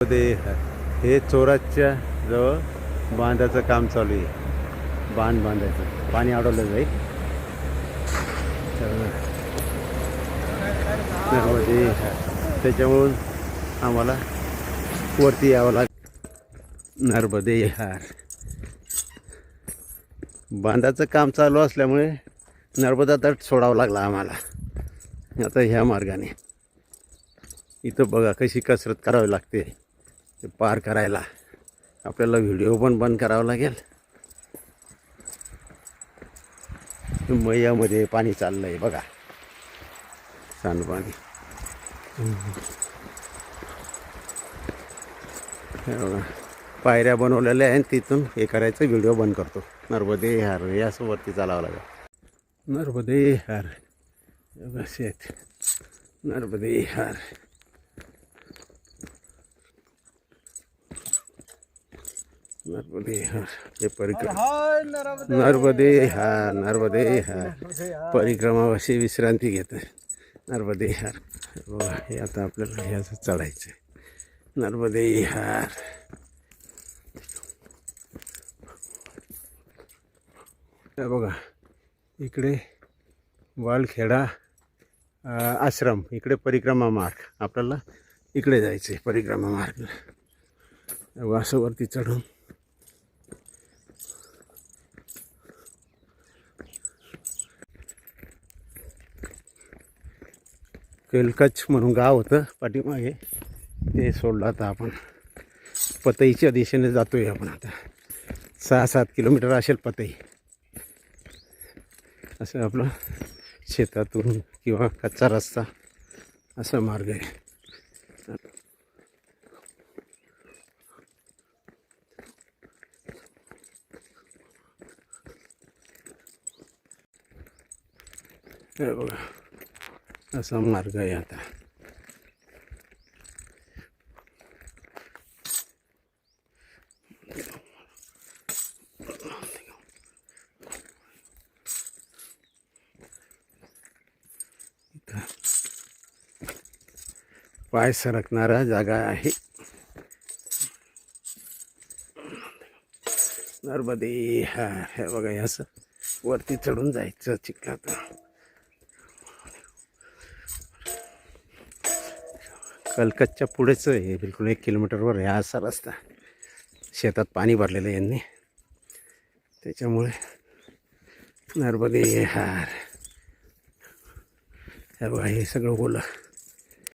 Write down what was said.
हे चोराच्या जवळ बांधाचं काम चालू आहे. बांध बांधायचं, पाणी अडवलं जाईल. त्याच्यामुळून आम्हाला वरती यावं लागेल. नर्मदे हार बांधाचं काम चालू असल्यामुळे नर्मदा तट सोडावं लागला आम्हाला. आता ह्या मार्गाने इथं बघा कशी कसरत करावी लागते ते पार करायला. आपल्याला व्हिडिओ पण बंद करावा लागेल. मैयामध्ये पाणी चाललं आहे बघा, सांडपाणी. हे बघा पायऱ्या बनवलेल्या आहेत, तिथून हे करायचं. व्हिडिओ बंद करतो. नर्मदे हार हे असं वरती चालावं लागेल. नर्मदे हार शेत, नर्मदे हार. नर्मदे हार हे परिक्रमा. नर्मदे हार, नर्मदे हार परिक्रमावासी विश्रांती घेत आहे. नर्मदे हार हे आता आपल्याला हे असं चढायचं आहे. नर्मदे हार. हे बघा इकडे वालखेडा आश्रम, इकडे परिक्रमा मार्ग. आपल्याला इकडे जायचं आहे परिक्रमा मार्ग. असं वरती चढून केलकच म्हणून गाव होतं पाठीमागे, ते सोडलं. आता आपण पतईच्या दिशेने जातोय. आपण आता 6-7 किलोमीटर असेल पतई. असं आपलं शेतातून किंवा कच्चा रस्ता असा मार्ग आहे. हे बघा असा मार्ग आहे. आता पाय सरकणारा जागा आहे. नर्मदे हार. हे बघा असं वरती चढून जायचं चिखलात. कलकत्तच्या पुढेच आहे, बिलकुल 1 किलोमीटरवर आहे असा रस्ता. शेतात पाणी भरलेलं आहे यांनी, त्याच्यामुळे नर्मदे हार. हे बघा हे सगळं ओलं.